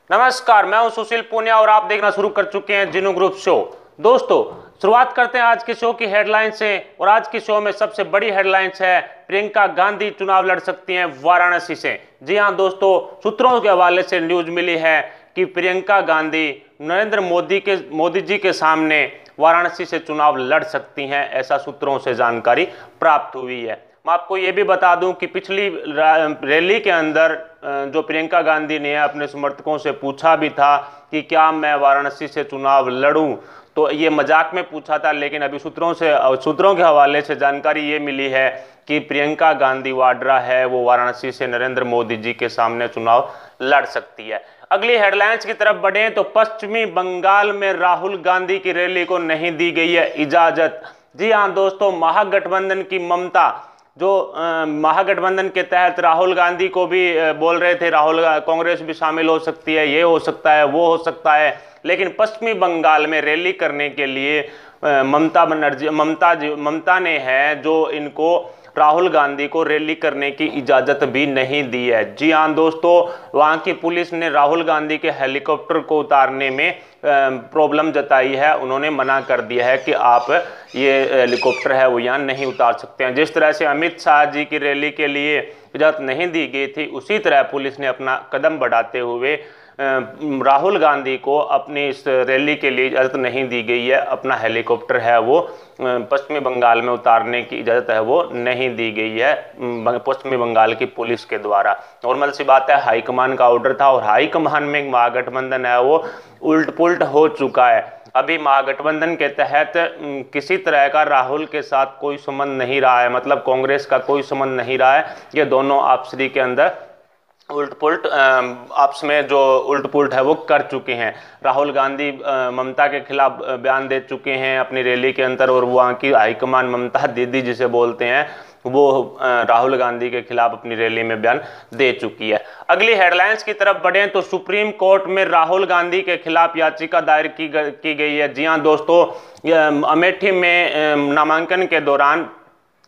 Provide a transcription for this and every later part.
नमस्कार, मैं हूं सुशील पुनिया और आप देखना शुरू कर चुके हैं जिन्नू ग्रुप शो। दोस्तों, शुरुआत करते हैं आज के शो की हेडलाइन से। और आज के शो में सबसे बड़ी हेडलाइंस है, प्रियंका गांधी चुनाव लड़ सकती हैं वाराणसी से। जी हां दोस्तों, सूत्रों के हवाले से न्यूज मिली है कि प्रियंका गांधी नरेंद्र मोदी जी के सामने वाराणसी से चुनाव लड़ सकती हैं, ऐसा सूत्रों से जानकारी प्राप्त हुई है। मैं आपको ये भी बता दूं कि पिछली रैली के अंदर जो प्रियंका गांधी ने अपने समर्थकों से पूछा भी था कि क्या मैं वाराणसी से चुनाव लड़ूं, तो ये मजाक में पूछा था, लेकिन अभी सूत्रों के हवाले से जानकारी ये मिली है कि प्रियंका गांधी वाड्रा है वो वाराणसी से नरेंद्र मोदी जी के सामने चुनाव लड़ सकती है। अगली हेडलाइंस की तरफ बढ़े तो पश्चिमी बंगाल में राहुल गांधी की रैली को नहीं दी गई है इजाजत। जी हाँ दोस्तों, महागठबंधन की ममता जो महागठबंधन के तहत राहुल गांधी को भी बोल रहे थे कांग्रेस भी शामिल हो सकती है, ये हो सकता है, वो हो सकता है, लेकिन पश्चिमी बंगाल में रैली करने के लिए ममता ने है जो इनको राहुल गांधी को रैली करने की इजाजत भी नहीं दी है। जी हाँ दोस्तों, वहां की पुलिस ने राहुल गांधी के हेलीकॉप्टर को उतारने में प्रॉब्लम जताई है। उन्होंने मना कर दिया है कि आप ये हेलीकॉप्टर है वो यहाँ नहीं उतार सकते हैं। जिस तरह से अमित शाह जी की रैली के लिए इजाजत नहीं दी गई थी, उसी तरह पुलिस ने अपना कदम बढ़ाते हुए राहुल गांधी को अपनी इस रैली के लिए इजाज़त नहीं दी गई है। अपना हेलीकॉप्टर है वो पश्चिमी बंगाल में उतारने की इजाज़त है वो नहीं दी गई है पश्चिमी बंगाल की पुलिस के द्वारा। नॉर्मल सी बात है, हाईकमान का ऑर्डर था और हाईकमान में महागठबंधन है वो उल्ट पुल्ट हो चुका है। अभी महागठबंधन के तहत किसी तरह का राहुल के साथ कोई संबंध नहीं रहा है, मतलब कांग्रेस का कोई संबंध नहीं रहा है। ये दोनों आपसी के अंदर उल्ट पुल्ट आपस में जो उल्ट पुल्ट है वो कर चुके हैं। राहुल गांधी ममता के खिलाफ बयान दे चुके हैं अपनी रैली के अंदर, और वहाँ की हाईकमान ममता दीदी जिसे बोलते हैं वो राहुल गांधी के खिलाफ अपनी रैली में बयान दे चुकी है। अगली हेडलाइंस की तरफ बढ़ें तो सुप्रीम कोर्ट में राहुल गांधी के खिलाफ याचिका दायर की गई है। जी हाँ दोस्तों, अमेठी में नामांकन के दौरान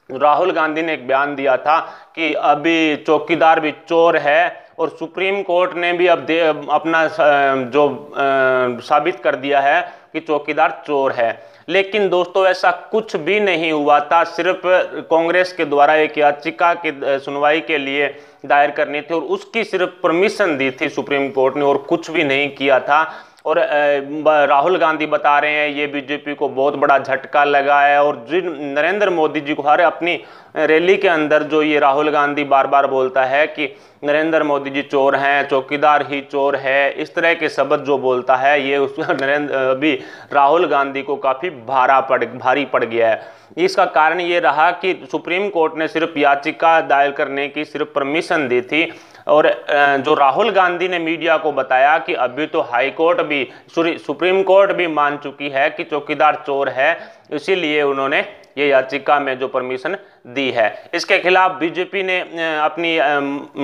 राहुल गांधी ने एक बयान दिया था कि अभी चौकीदार भी चोर है, और सुप्रीम कोर्ट ने भी अब अपना जो साबित कर दिया है कि चौकीदार चोर है। लेकिन दोस्तों ऐसा कुछ भी नहीं हुआ था, सिर्फ कांग्रेस के द्वारा एक याचिका की सुनवाई के लिए दायर करनी थी और उसकी सिर्फ परमिशन दी थी सुप्रीम कोर्ट ने, और कुछ भी नहीं किया था। और राहुल गांधी बता रहे हैं ये बीजेपी को बहुत बड़ा झटका लगा है, और जिन नरेंद्र मोदी जी को हर अपनी रैली के अंदर जो ये राहुल गांधी बार बार बोलता है कि नरेंद्र मोदी जी चोर हैं, चौकीदार ही चोर है, इस तरह के शब्द जो बोलता है ये अभी राहुल गांधी को काफ़ी भारी पड़ गया है। इसका कारण ये रहा कि सुप्रीम कोर्ट ने सिर्फ याचिका दायर करने की सिर्फ परमिशन दी थी, और जो राहुल गांधी ने मीडिया को बताया कि अभी तो हाई कोर्ट भी सुप्रीम कोर्ट भी मान चुकी है कि चौकीदार चोर है, इसीलिए उन्होंने ये याचिका में जो परमिशन दी है। इसके खिलाफ बीजेपी ने अपनी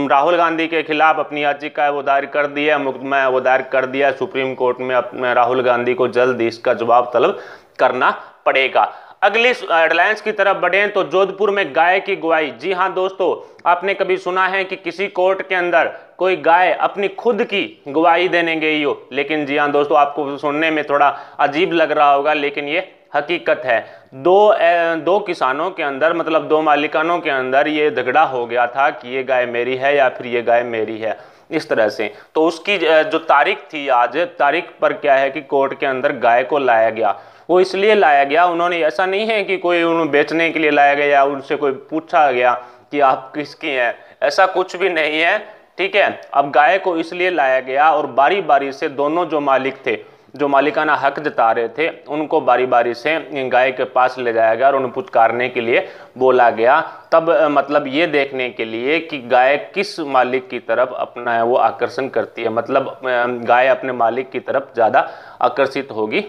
राहुल गांधी के खिलाफ अपनी याचिका वो दायर कर दी है, मुकदमा वो दायर कर दिया सुप्रीम कोर्ट में। राहुल गांधी को जल्द इसका जवाब तलब करना पड़ेगा। अगली हेडलाइंस की तरफ बढ़ें तो जोधपुर में गाय की गवाही। जी हाँ दोस्तों, आपने कभी सुना है कि किसी कोर्ट के अंदर कोई गाय अपनी खुद की गवाही देने गई हो? लेकिन जी हाँ दोस्तों, आपको सुनने में थोड़ा अजीब लग रहा होगा, लेकिन ये हकीकत है। दो किसानों के अंदर, मतलब दो मालिकानों के अंदर ये झगड़ा हो गया था कि ये गाय मेरी है या फिर ये गाय मेरी है, इस तरह से। तो उसकी जो तारीख थी, आज तारीख पर क्या है कि कोर्ट के अंदर गाय को लाया गया। वो इसलिए लाया गया, उन्होंने ऐसा नहीं है कि कोई उन्हें बेचने के लिए लाया गया या उनसे कोई पूछा गया कि आप किसकी हैं, ऐसा कुछ भी नहीं है, ठीक है। अब गाय को इसलिए लाया गया और बारी बारी से दोनों जो मालिक थे, जो मालिकाना हक जता रहे थे, उनको बारी बारी से गाय के पास ले जाया गया और उन्हें पुचकारने के लिए बोला गया। तब मतलब ये देखने के लिए कि गाय किस मालिक की तरफ अपना वो आकर्षण करती है, मतलब गाय अपने मालिक की तरफ ज़्यादा आकर्षित होगी,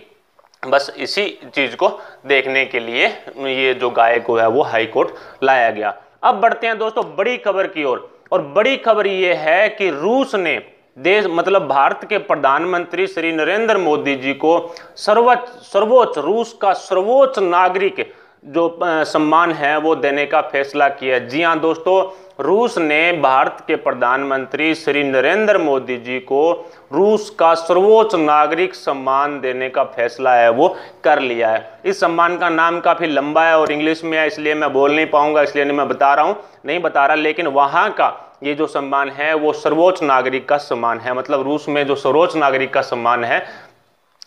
बस इसी चीज को देखने के लिए ये जो गाय को है वो हाई कोर्ट लाया गया। अब बढ़ते हैं दोस्तों बड़ी खबर की ओर, और बड़ी खबर ये है कि रूस ने मतलब भारत के प्रधानमंत्री श्री नरेंद्र मोदी जी को रूस का सर्वोच्च नागरिक जो सम्मान है वो देने का फैसला किया। जी हाँ दोस्तों, रूस ने भारत के प्रधानमंत्री श्री नरेंद्र मोदी जी को रूस का सर्वोच्च नागरिक सम्मान देने का फैसला है वो कर लिया है। इस सम्मान का नाम काफ़ी लंबा है और इंग्लिश में है, इसलिए मैं बोल नहीं पाऊंगा, इसलिए मैं नहीं बता रहा, लेकिन वहाँ का ये जो सम्मान है वो सर्वोच्च नागरिक का सम्मान है। मतलब रूस में जो सर्वोच्च नागरिक का सम्मान है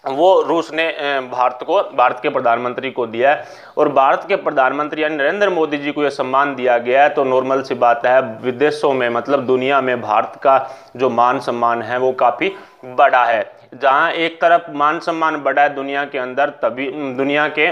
वो रूस ने भारत के प्रधानमंत्री को दिया है। और भारत के प्रधानमंत्री यानी नरेंद्र मोदी जी को यह सम्मान दिया गया है, तो नॉर्मल सी बात है, विदेशों में मतलब दुनिया में भारत का जो मान सम्मान है वो काफ़ी बड़ा है। जहां एक तरफ मान सम्मान बड़ा है दुनिया के अंदर, तभी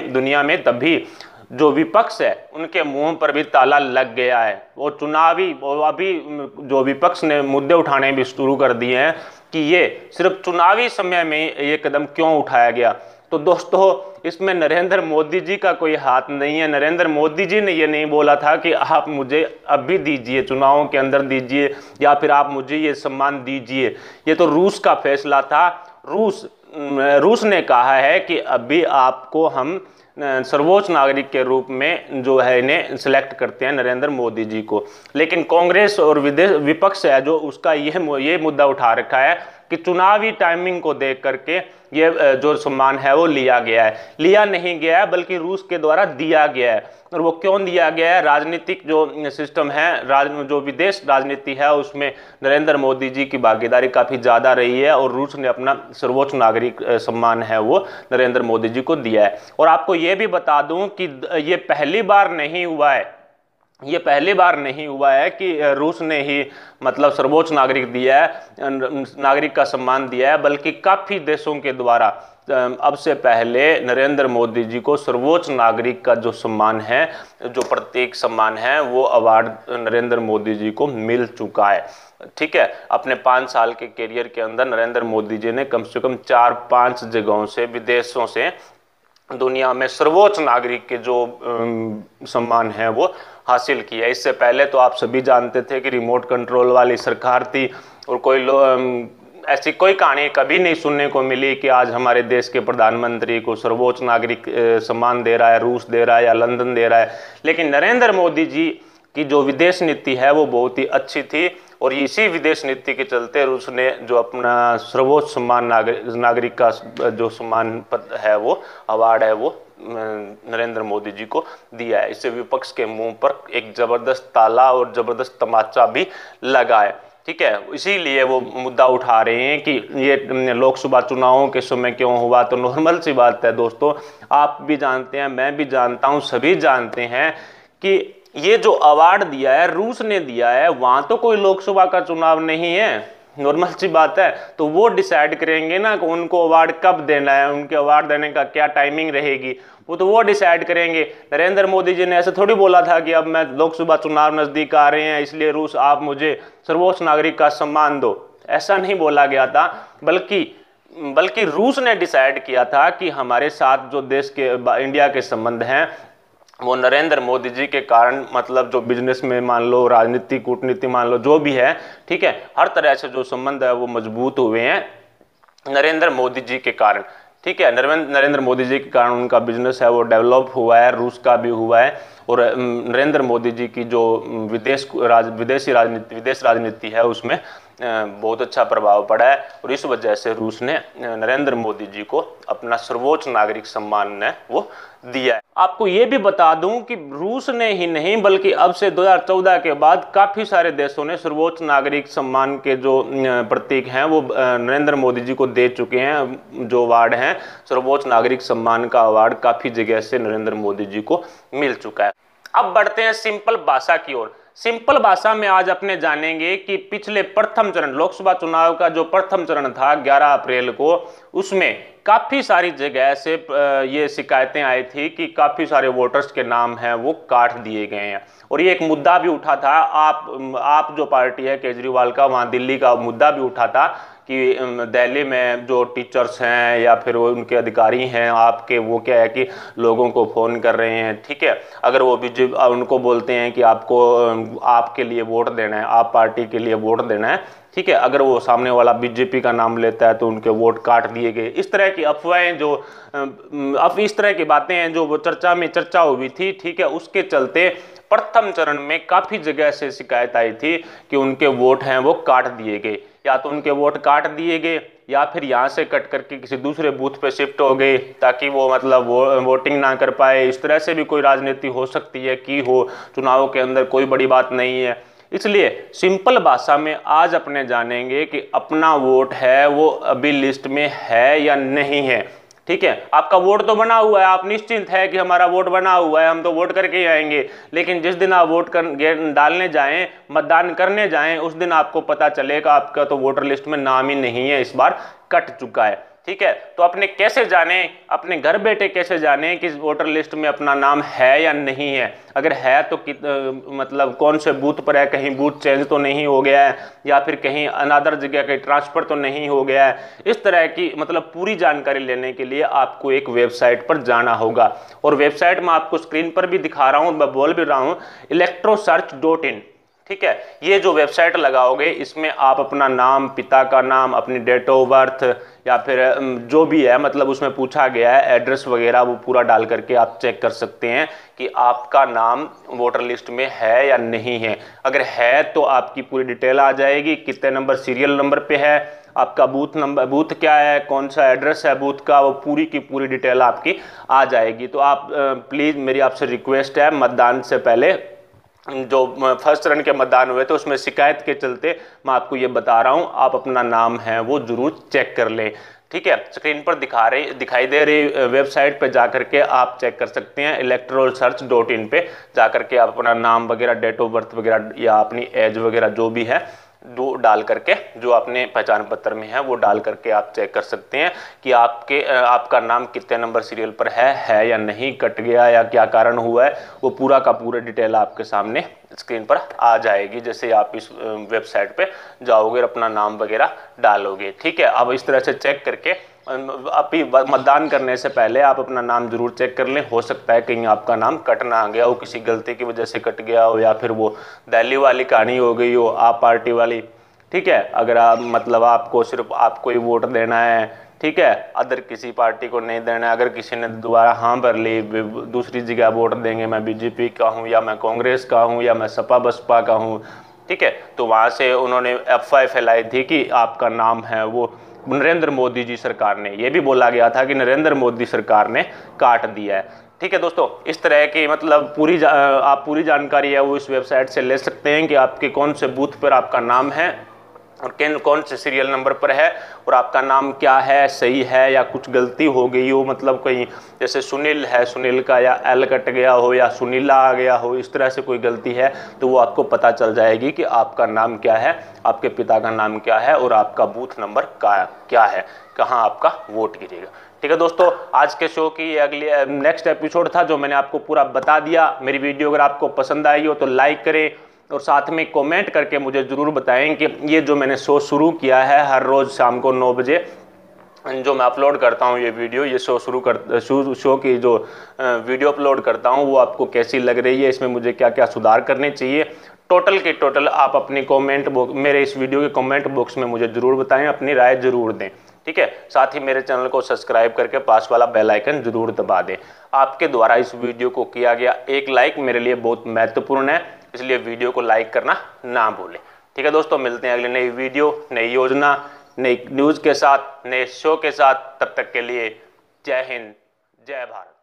दुनिया में तभी जो विपक्ष है उनके मुंह पर भी ताला लग गया है। वो चुनावी अभी जो विपक्ष ने मुद्दे उठाने भी शुरू कर दिए हैं कि ये सिर्फ चुनावी समय में ये कदम क्यों उठाया गया। तो दोस्तों, इसमें नरेंद्र मोदी जी का कोई हाथ नहीं है। नरेंद्र मोदी जी ने ये नहीं बोला था कि आप मुझे अभी दीजिए, चुनावों के अंदर दीजिए, या फिर आप मुझे ये सम्मान दीजिए। ये तो रूस का फैसला था। रूस ने कहा है कि अभी आपको हम सर्वोच्च नागरिक के रूप में जो है इन्हें सिलेक्ट करते हैं, नरेंद्र मोदी जी को। लेकिन कांग्रेस और विपक्ष है जो उसका ये मुद्दा उठा रखा है कि चुनावी टाइमिंग को देख करके ये जो सम्मान है वो लिया गया है। लिया नहीं गया है बल्कि रूस के द्वारा दिया गया है। और वो क्यों दिया गया है? राजनीतिक जो सिस्टम है, जो विदेश राजनीति है, उसमें नरेंद्र मोदी जी की भागीदारी काफ़ी ज़्यादा रही है और रूस ने अपना सर्वोच्च नागरिक सम्मान है वो नरेंद्र मोदी जी को दिया है। और आपको ये भी बता दूं कि ये पहली बार नहीं हुआ है कि रूस ने ही मतलब सर्वोच्च नागरिक का सम्मान दिया है, बल्कि काफ़ी देशों के द्वारा अब से पहले नरेंद्र मोदी जी को सर्वोच्च नागरिक का जो सम्मान है, जो प्रतीक सम्मान है, वो अवार्ड नरेंद्र मोदी जी को मिल चुका है। ठीक है, अपने 5 साल के करियर के अंदर नरेंद्र मोदी जी ने कम से कम 4-5 जगहों से, विदेशों से दुनिया में सर्वोच्च नागरिक के जो सम्मान है वो हासिल किया। इससे पहले तो आप सभी जानते थे कि रिमोट कंट्रोल वाली सरकार थी और ऐसी कोई कहानी कभी नहीं सुनने को मिली कि आज हमारे देश के प्रधानमंत्री को सर्वोच्च नागरिक सम्मान दे रहा है, रूस दे रहा है या लंदन दे रहा है। लेकिन नरेंद्र मोदी जी की जो विदेश नीति है वो बहुत ही अच्छी थी और इसी विदेश नीति के चलते रूस ने जो अपना सर्वोच्च सम्मान नागरिक का जो सम्मान है वो अवार्ड है वो नरेंद्र मोदी जी को दिया है। इससे विपक्ष के मुंह पर एक जबरदस्त ताला और जबरदस्त तमाचा भी लगा है। ठीक है, इसीलिए वो मुद्दा उठा रहे हैं कि ये लोकसभा चुनावों के समय क्यों हुआ। तो नॉर्मल सी बात है दोस्तों, आप भी जानते हैं, मैं भी जानता हूं, सभी जानते हैं कि ये जो अवार्ड दिया है रूस ने दिया है, वहां तो कोई लोकसभा का चुनाव नहीं है। नॉर्मल सी बात है, तो वो डिसाइड करेंगे ना कि उनको अवार्ड कब देना है, उनके अवार्ड देने का क्या टाइमिंग रहेगी, वो डिसाइड करेंगे। नरेंद्र मोदी जी ने ऐसे थोड़ी बोला था कि अब मैं लोकसभा चुनाव नज़दीक आ रहे हैं इसलिए रूस आप मुझे सर्वोच्च नागरिक का सम्मान दो, ऐसा नहीं बोला गया था। बल्कि रूस ने डिसाइड किया था कि हमारे साथ जो देश के इंडिया के संबंध हैं वो नरेंद्र मोदी जी के कारण, मतलब जो बिजनेस में मान लो, राजनीति कूटनीति मान लो, जो भी है, ठीक है, हर तरह से जो संबंध है वो मजबूत हुए हैं नरेंद्र मोदी जी के कारण। ठीक है, नरेंद्र मोदी जी के कारण उनका बिजनेस है वो डेवलप हुआ है, रूस का भी हुआ है। और नरेंद्र मोदी जी की जो विदेश राजनीति है उसमें बहुत अच्छा प्रभाव पड़ा है और इस वजह से रूस ने नरेंद्र मोदी जी को अपना सर्वोच्च नागरिक सम्मान है वो दिया है। आपको ये भी बता दूं कि रूस ने ही नहीं बल्कि अब से 2014 के बाद काफ़ी सारे देशों ने सर्वोच्च नागरिक सम्मान के जो प्रतीक हैं वो नरेंद्र मोदी जी को दे चुके हैं। जो अवार्ड हैं सर्वोच्च नागरिक सम्मान का अवार्ड काफ़ी जगह से नरेंद्र मोदी जी को मिल चुका है। अब बढ़ते हैं सिंपल भाषा की ओर। सिंपल भाषा में आज अपने जानेंगे कि पिछले प्रथम चरण लोकसभा चुनाव का जो प्रथम चरण था 11 अप्रैल को, उसमें काफ़ी सारी जगह से ये शिकायतें आई थी कि काफ़ी सारे वोटर्स के नाम हैं वो काट दिए गए हैं और ये एक मुद्दा भी उठा था। आप जो पार्टी है केजरीवाल का, वहाँ दिल्ली का मुद्दा भी उठा था कि दिल्ली में जो टीचर्स हैं या फिर वो उनके अधिकारी हैं आपके, वो क्या है कि लोगों को फ़ोन कर रहे हैं, ठीक है। अगर वो बीजेपी उनको बोलते हैं कि आपको आपके लिए वोट देना है, आप पार्टी के लिए वोट देना है, ठीक है, अगर वो सामने वाला बीजेपी का नाम लेता है तो उनके वोट काट दिए गए। इस तरह की अफवाहें जो अब इस तरह की बातें हैं जो वो चर्चा हुई थी, ठीक है। उसके चलते प्रथम चरण में काफ़ी जगह से शिकायत आई थी कि उनके वोट हैं वो काट दिए गए, या तो उनके वोट काट दिए गए या फिर यहाँ से कट करके किसी दूसरे बूथ पे शिफ्ट हो गए ताकि वो मतलब वोटिंग ना कर पाए। इस तरह से भी कोई राजनीति हो सकती है कि हो, चुनावों के अंदर कोई बड़ी बात नहीं है। इसलिए सिंपल भाषा में आज अपने जानेंगे कि अपना वोट है वो अभी लिस्ट में है या नहीं है, ठीक है। आपका वोट तो बना हुआ है, आप निश्चिंत है कि हमारा वोट बना हुआ है, हम तो वोट करके ही आएंगे। लेकिन जिस दिन आप वोट डालने जाएं, मतदान करने जाएं, उस दिन आपको पता चलेगा आपका तो वोटर लिस्ट में नाम ही नहीं है, इस बार कट चुका है, ठीक है। तो अपने कैसे जाने, अपने घर बैठे कैसे जाने कि वोटर लिस्ट में अपना नाम है या नहीं है। अगर है तो मतलब कौन से बूथ पर है, कहीं बूथ चेंज तो नहीं हो गया है या फिर कहीं अनादर जगह कहीं ट्रांसफर तो नहीं हो गया है। इस तरह की मतलब पूरी जानकारी लेने के लिए आपको एक वेबसाइट पर जाना होगा, और वेबसाइट में आपको स्क्रीन पर भी दिखा रहा हूँ, मैं बोल भी रहा हूँ, electrosearch.in, ठीक है। ये जो वेबसाइट लगाओगे इसमें आप अपना नाम, पिता का नाम, अपनी डेट ऑफ बर्थ या फिर जो भी है मतलब उसमें पूछा गया है एड्रेस वगैरह, वो पूरा डाल करके आप चेक कर सकते हैं कि आपका नाम वोटर लिस्ट में है या नहीं है। अगर है तो आपकी पूरी डिटेल आ जाएगी, कितने नंबर सीरियल नंबर पे है, आपका बूथ नंबर, बूथ क्या है, कौन सा एड्रेस है बूथ का, वो पूरी की पूरी डिटेल आपकी आ जाएगी। तो आप प्लीज़, मेरी आपसे रिक्वेस्ट है, मतदान से पहले जो फर्स्ट चरण के मतदान हुए थे उसमें शिकायत के चलते मैं आपको ये बता रहा हूँ, आप अपना नाम है वो जरूर चेक कर लें, ठीक है। स्क्रीन पर दिखाई दे रही वेबसाइट पे जाकर के आप चेक कर सकते हैं, electrosearch.in पे जाकर के आप अपना नाम वगैरह, डेट ऑफ बर्थ वगैरह या अपनी एज वगैरह जो भी है दो डाल करके, जो अपने पहचान पत्र में है वो डाल करके आप चेक कर सकते हैं कि आपका नाम कितने नंबर सीरियल पर है या नहीं, कट गया या क्या कारण हुआ है, वो पूरा का पूरा डिटेल आपके सामने स्क्रीन पर आ जाएगी जैसे आप इस वेबसाइट पे जाओगे और अपना नाम वगैरह डालोगे, ठीक है। अब इस तरह से चेक करके अभी मतदान करने से पहले आप अपना नाम जरूर चेक कर लें। हो सकता है कहीं आपका नाम कट ना आ गया हो, किसी गलती की वजह से कट गया हो, या फिर वो दिल्ली वाली कहानी हो गई हो, आप पार्टी वाली, ठीक है। अगर आप मतलब आपको सिर्फ आपको ही वोट देना है, ठीक है, अदर किसी पार्टी को नहीं देना है, अगर किसी ने दोबारा हाँ भर ली, दूसरी जगह वोट देंगे, मैं बीजेपी का हूँ या मैं कांग्रेस का हूँ या मैं सपा बसपा का हूँ, ठीक है, तो वहाँ से उन्होंने अफवाह फैलाई थी कि आपका नाम है वो नरेंद्र मोदी जी सरकार ने, ये भी बोला गया था कि नरेंद्र मोदी सरकार ने काट दिया है, ठीक है दोस्तों। इस तरह की मतलब आप पूरी जानकारी है वो इस वेबसाइट से ले सकते हैं कि आपके कौन से बूथ पर आपका नाम है और कौन से सीरियल नंबर पर है, और आपका नाम क्या है, सही है या कुछ गलती हो गई हो, मतलब कहीं जैसे सुनील है, सुनील का या एल कट गया हो या सुनीला आ गया हो, इस तरह से कोई गलती है तो वो आपको पता चल जाएगी कि आपका नाम क्या है, आपके पिता का नाम क्या है और आपका बूथ नंबर क्या है, कहाँ आपका वोट गिरेगा, ठीक है दोस्तों। आज के शो की अगली नेक्स्ट एपिसोड था जो मैंने आपको पूरा बता दिया। मेरी वीडियो अगर आपको पसंद आई हो तो लाइक करें और साथ में कमेंट करके मुझे ज़रूर बताएं कि ये जो मैंने शो शुरू किया है हर रोज़ शाम को 9 बजे जो मैं अपलोड करता हूँ ये वीडियो, ये शो की जो वीडियो अपलोड करता हूँ वो आपको कैसी लग रही है, इसमें मुझे क्या क्या सुधार करने चाहिए, टोटल के टोटल आप अपनी कमेंट बॉक्स, मेरे इस वीडियो के कमेंट बॉक्स में मुझे ज़रूर बताएं, अपनी राय ज़रूर दें, ठीक है। साथ ही मेरे चैनल को सब्सक्राइब करके पास वाला बेल आइकन जरूर दबा दें। आपके द्वारा इस वीडियो को किया गया एक लाइक मेरे लिए बहुत महत्वपूर्ण है, इसलिए वीडियो को लाइक करना ना भूलें, ठीक है दोस्तों। मिलते हैं अगली नई वीडियो, नई योजना, नई न्यूज़ के साथ, नए शो के साथ। तब तक के लिए जय हिंद, जय भारत।